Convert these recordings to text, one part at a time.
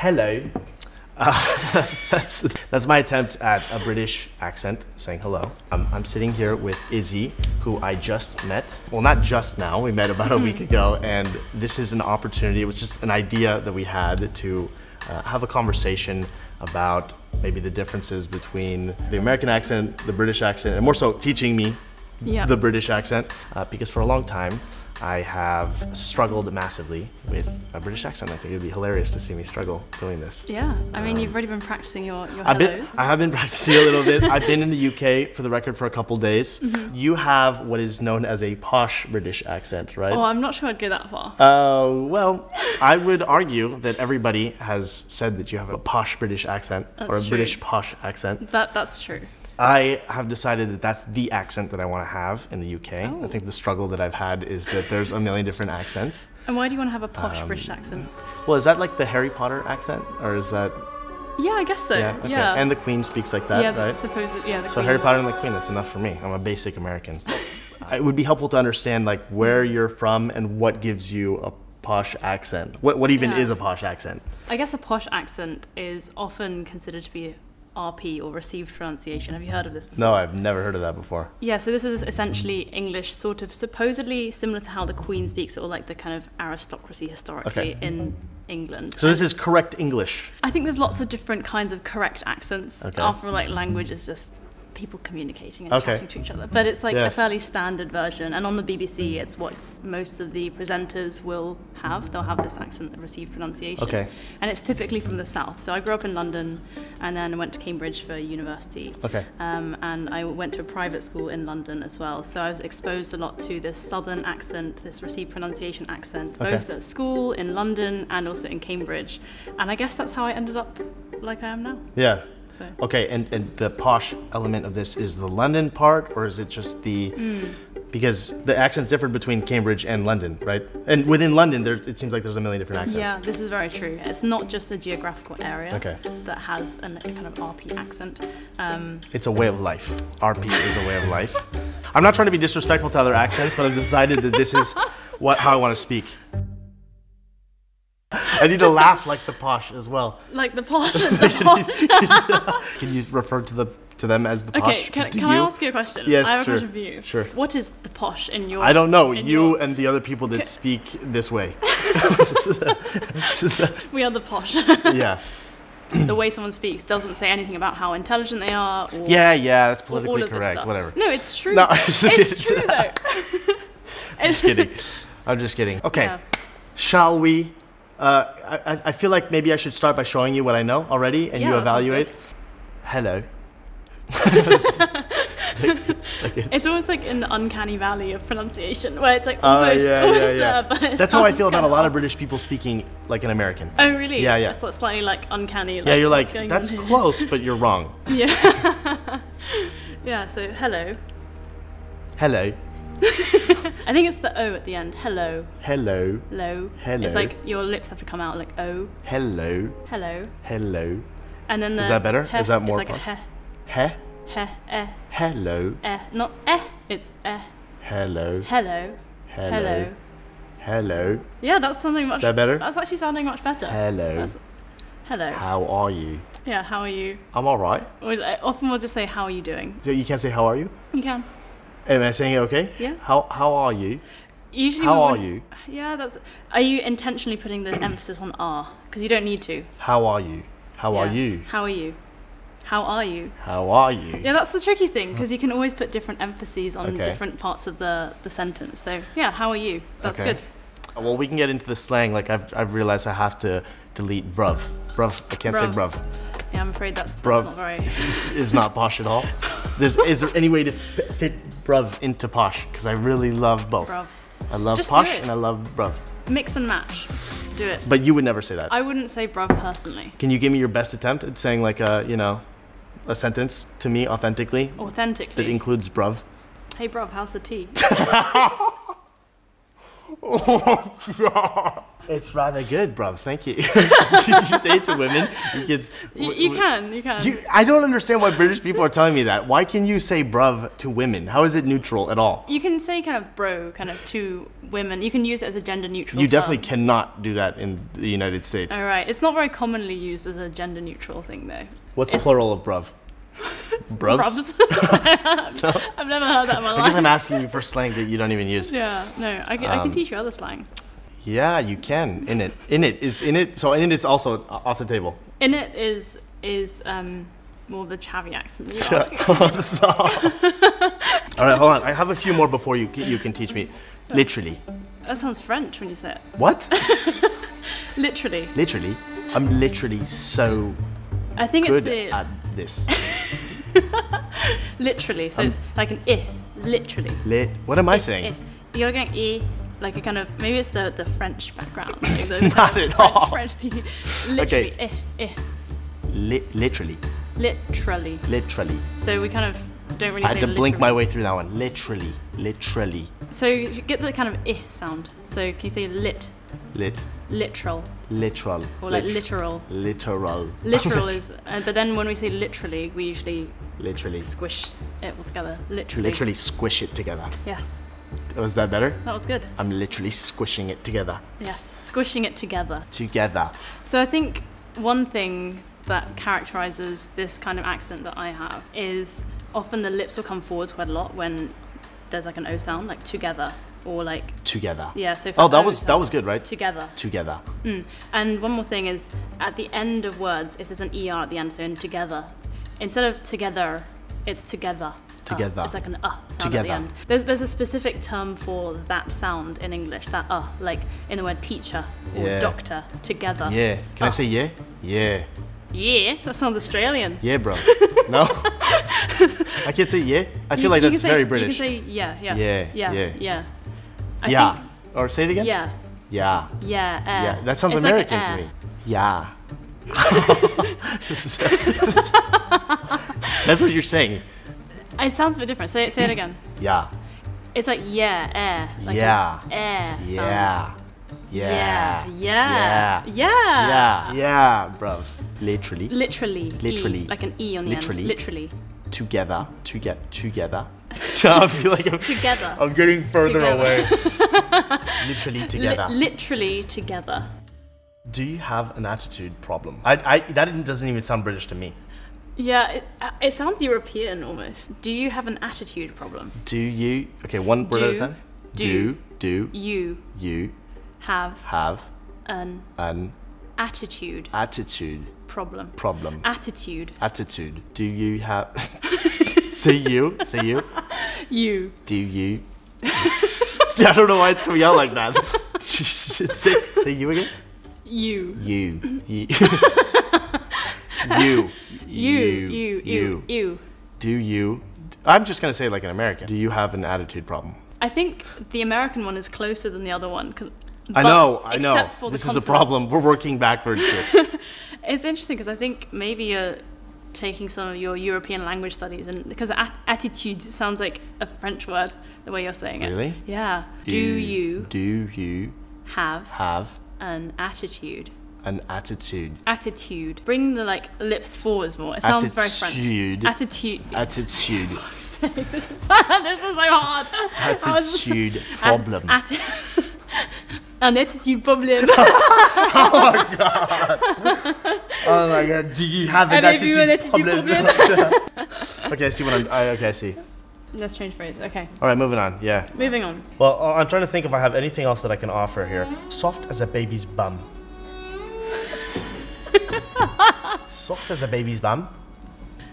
hello. That's my attempt at a British accent, saying hello. I'm sitting here with Izzy, who I just met. Well, not just now, we met about a week ago, and this is an opportunity, it was just an idea that we had to have a conversation about maybe the differences between the American accent, the British accent, and more so teaching me the British accent, because for a long time, I have struggled massively with a British accent. I think it'd be hilarious to see me struggle doing this. Yeah, I mean, you've already been practicing your hellos. I have been practicing a little bit. I've been in the UK, for the record, for a couple days. You have what is known as a posh British accent, right? Oh, I'm not sure I'd go that far. Well, I would argue that everybody has said that you have a posh British accent, or a British posh accent. That's true. I have decided that that's the accent that I want to have in the UK. Oh. I think the struggle that I've had is that there's a million different accents. And why do you want to have a posh British accent? Well, is that like the Harry Potter accent? Or is that... Yeah, I guess so. Yeah, okay. Yeah. And the Queen speaks like that, right? Yeah, the So Queen. Harry Potter and the Queen, that's enough for me. I'm a basic American. It would be helpful to understand like where you're from and what gives you a posh accent. What even is a posh accent? I guess a posh accent is often considered to be RP, or received pronunciation. Have you heard of this before? No, I've never heard of that before. Yeah, so this is essentially English, sort of supposedly similar to how the Queen speaks, or like the kind of aristocracy historically in England. So this is correct English? I think there's lots of different kinds of correct accents. After like language is just people communicating and chatting to each other. But it's like a fairly standard version. And on the BBC, it's what most of the presenters will have. They'll have this accent, the received pronunciation. And it's typically from the south. So I grew up in London and then I went to Cambridge for university. And I went to a private school in London as well. So I was exposed a lot to this southern accent, this received pronunciation accent, both at school, in London, and also in Cambridge. And I guess that's how I ended up like I am now. Yeah. So. Okay, and the posh element of this is the London part, or is it just the... Because the accent's different between Cambridge and London, right? And within London, it seems like there's a million different accents. Yeah, this is very true. It's not just a geographical area that has a kind of RP accent. It's a way of life. RP is a way of life. I'm not trying to be disrespectful to other accents, but I've decided that this is how I want to speak. I need to laugh like the posh as well. Like the posh and the posh. Can you refer to them as the posh? Okay, can I ask you a question? Yes, I have a question for you. Sure. What is the posh in your... I don't know. You and the other people that speak this way. We are the posh. Yeah. The way someone speaks doesn't say anything about how intelligent they are. Or, yeah, that's politically correct. Whatever. No, it's true. No, it's true though. I'm just kidding. I'm just kidding. Okay, shall we? I feel like maybe I should start by showing you what I know already, and you evaluate. Hello. It's almost like in the uncanny valley of pronunciation, where it's like almost there, but that's how I feel about a lot of British people speaking like an American. Oh, really? Yeah. It's slightly like uncanny. Like, yeah, you're like, that's close, but you're wrong. Yeah. Yeah, so hello. Hello. I think it's the O at the end. Hello. Hello. Hello. Hello. It's like your lips have to come out like O. Hello. Hello. Hello. And then is that better? Is that more? It's like a heh. Heh. Heh. Eh. Hello. Eh. Not eh. It's eh. Hello. Hello. Hello. Hello. Yeah, that's something much. Is that better? That's actually sounding much better. Hello. Hello. How are you? Yeah, how are you? I'm all right. Often we'll just say, how are you doing? You can't say, how are you? You can. Am I saying it okay? Yeah. How are you? Usually how are you? Yeah, that's... Are you intentionally putting the emphasis on R? Because you don't need to. How are you? How are you? How are you? How are you? How are you? Yeah, that's the tricky thing, because you can always put different emphases on different parts of the sentence. So, yeah, how are you? That's good. Well, we can get into the slang. Like, I've realized I have to delete bruv. Bruv. I can't say bruv. Yeah, I'm afraid that's bruv not very... is not posh at all. Is there any way to fit bruv into posh? Because I really love both. Bruv. I love just posh and I love bruv. Mix and match. Do it. But you would never say that. I wouldn't say bruv personally. Can you give me your best attempt at saying like a sentence to me authentically? Authentically. That includes bruv. Hey bruv, how's the tea? Oh, God. It's rather good, bruv. Thank you. Did you say it to women? You can. I don't understand why British people are telling me that. Why can you say bruv to women? How is it neutral at all? You can say kind of bro, kind of to women. You can use it as a gender neutral You term. definitely cannot do that in the United States. All right. It's not very commonly used as a gender neutral thing, though. What's the plural of bruv? Bruvs? I've never heard that in my life. I guess I'm asking you for slang that you don't even use. Yeah, no, I can teach you other slang. Yeah, you can. In it. So in it is also off the table. In it is more of the chavvy accent. All right, hold on. I have a few more before you can teach me. Literally. That sounds French when you say it. What? Literally. Literally. I'm literally so I think good it's at this. Literally. So it's like an I. Literally. What am I saying? You're going I. Like a kind of, maybe it's the French background. Like Not at all. French speaking. Literally. Okay. Literally. Literally. So we kind of don't really say I had to blink my way through that one. Literally. So you get the kind of I sound. So can you say lit? Literal. Or like literal. Literal is, but then when we say literally, we usually squish it all together. Literally squish it together. Yes. Was that better? That was good. I'm literally squishing it together. Yes, squishing it together. So I think one thing that characterizes this kind of accent that I have is often the lips will come forwards quite a lot when there's like an O sound, like together or like together. Yeah. So that was good, right? Together. And one more thing is at the end of words, if there's an er at the end, so in together, instead of together, it's together. It's like an sound together. At the end. There's a specific term for that sound in English, that like in the word teacher or doctor, together. Yeah. Can I say yeah? Yeah. Yeah? That sounds Australian. Yeah, bro. No? I can't say yeah? I feel like that's very British. You can say yeah. Yeah. Or say it again? Yeah. Yeah. Yeah. That sounds it's American like to me. Yeah. That's what you're saying. It sounds a bit different. Say it again. Yeah. It's like air. Like yeah. Air. Yeah. Yeah, bro. Literally. Like an E on the end. Literally. Together. So I feel like I'm getting further away. Literally together. Literally together. Do you have an attitude problem? That doesn't even sound British to me. Yeah, it sounds European almost. Do you have an attitude problem? Do you? Okay, one word at a time. Do you have an attitude problem? Attitude. Do you have? Say you. You. Do you? I don't know why it's coming out like that. say you again. You. You. Do you? I'm just gonna say like an American. Do you have an attitude problem? I think the American one is closer than the other one. I know. This is a problem. We're working backwards here. It's interesting because I think maybe you're taking some of your European language studies, and because attitude sounds like a French word the way you're saying it. Really? Yeah. Do you have an attitude? An attitude. Attitude. Bring the lips forwards more. It sounds very French. Attitude. This is so hard. Attitude problem. An attitude problem. Oh my god. Do you have an attitude problem? Okay, I see I see. Let's change phrase. Okay. All right, moving on. Yeah. Moving on. Well, I'm trying to think if I have anything else that I can offer here. Soft as a baby's bum. Soft as a baby's bum.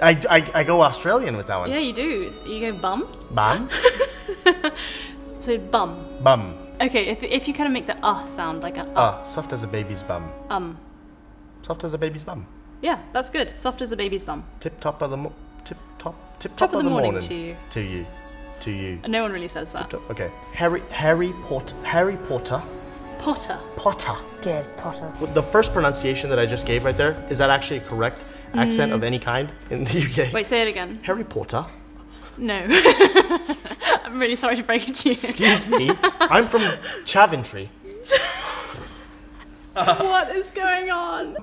I go Australian with that one. Yeah, you do. You go bum. Bum. So bum. Bum. Okay, if you kind of make the sound like a soft as a baby's bum. Soft as a baby's bum. Yeah, that's good. Soft as a baby's bum. Tip top of the morning to you. No one really says that. Okay. Harry Potter. Potter. Scared Potter. The first pronunciation that I just gave right there, is that actually a correct accent of any kind in the UK? Wait, say it again. Harry Potter. No. I'm really sorry to break it to you. Excuse me. I'm from Chaventry. What is going on?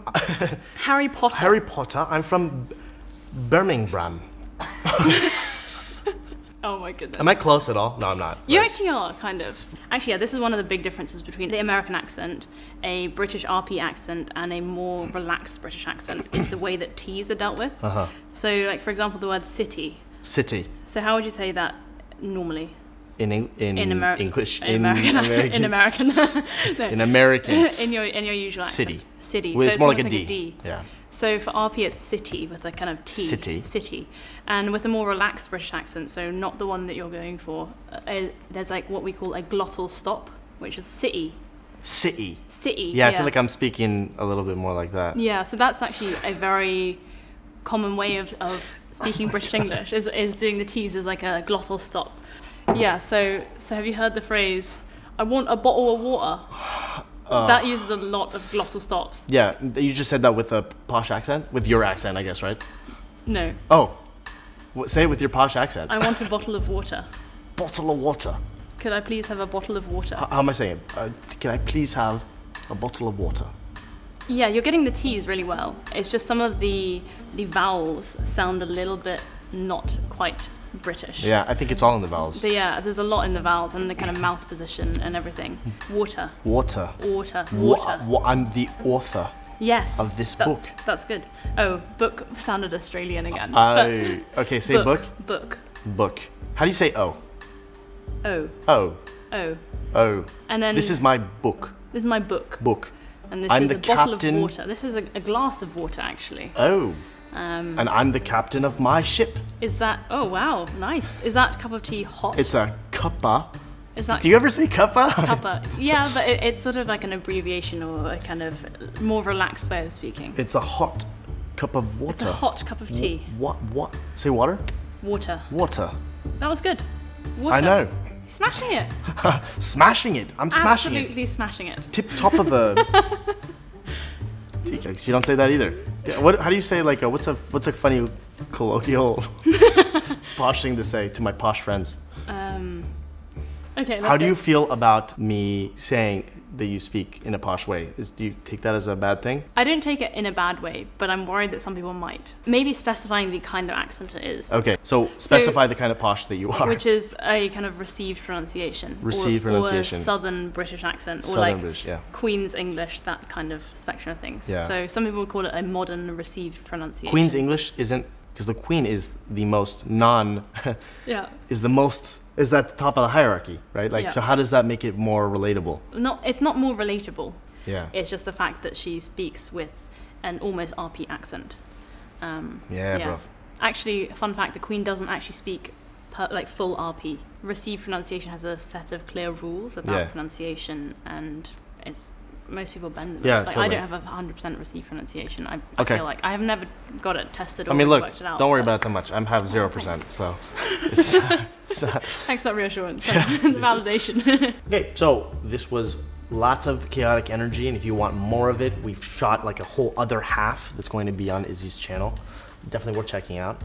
Harry Potter. Harry Potter. I'm from Birmingham. Oh my goodness. Am I close at all? No, I'm not. You actually are, kind of. Actually, yeah, this is one of the big differences between the American accent, a British RP accent, and a more relaxed British accent. It's the way that T's are dealt with. So, like, for example, the word city. City. So how would you say that normally? In English. In American. In American. No. In American. in your usual accent. City. City. Well, So it's more like a almost D. Yeah. So for RP, it's city with a kind of T. City. City. And with a more relaxed British accent, so not the one that you're going for, there's like what we call a glottal stop, which is city. City. City. Yeah, I feel like I'm speaking a little bit more like that. Yeah, so that's actually a very common way of speaking British English, is doing the T's as like a glottal stop. Yeah, so have you heard the phrase, I want a bottle of water? That uses a lot of glottal stops. Yeah, you just said that with a posh accent? With your accent, I guess, right? No. Oh, say it with your posh accent. I want a bottle of water. Bottle of water. Could I please have a bottle of water? How am I saying it? Can I please have a bottle of water? Yeah, you're getting the T's really well. It's just some of the vowels sound a little bit not quite British. Yeah, I think it's all in the vowels. But yeah, there's a lot in the vowels and the kind of mouth position and everything. Water. Water. Water. Water. I'm the author. Yes. Of this book. That's good. Oh, book sounded Australian again. Okay, say book. Book. Book. How do you say O? O. O. O. O. And then this is my book. This is my book. Book. And this is a bottle of water. This is a glass of water, actually. Oh. And I'm the captain of my ship. Is that? Oh wow, nice. Is that cup of tea hot? It's a cuppa. Is that? Do you ever say cuppa? Cuppa. Yeah, but it's sort of like an abbreviation or a kind of more relaxed way of speaking. It's a hot cup of water. It's a hot cup of tea. What? Say water? Water. Water. That was good. Water. I know. Smashing it. Smashing it. I'm smashing Absolutely smashing it. Tip top of the. You don't say that either. How do you say like what's a funny colloquial posh thing to say to my posh friends? Okay. How do you feel about me saying that you speak in a posh way? Do you take that as a bad thing? I don't take it in a bad way, but I'm worried that some people might. Maybe specifying the kind of accent it is. Okay, so specify the kind of posh that you are. Which is a kind of received pronunciation. Received pronunciation. Or a Southern British accent. Southern or like British, yeah. Queen's English, that kind of spectrum of things. Yeah. So some people would call it a modern received pronunciation. Queen's English isn't, because the Queen is the most yeah. Is that the top of the hierarchy, right? Like, yeah. So how does that make it more relatable? It's not more relatable. Yeah. It's just the fact that she speaks with an almost RP accent. Bro. Actually, fun fact, the Queen doesn't actually speak full RP. Received pronunciation has a set of clear rules about pronunciation, and most people bend them. Yeah, like totally. I don't have 100% received pronunciation. I feel like I have never got it tested or worked it out. Don't worry about it that much. I have 0%, so it's thanks for that reassurance. It's validation. Okay, so this was lots of chaotic energy, and if you want more of it, we've shot like a whole other half that's going to be on Izzy's channel. Definitely worth checking out.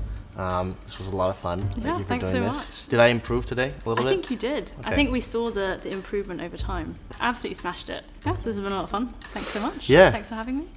This was a lot of fun. Thank you for doing this. Much. Did I improve today a little bit? I think you did. Okay. I think we saw the improvement over time. Absolutely smashed it. Yeah, this has been a lot of fun. Thanks so much. Yeah. Thanks for having me.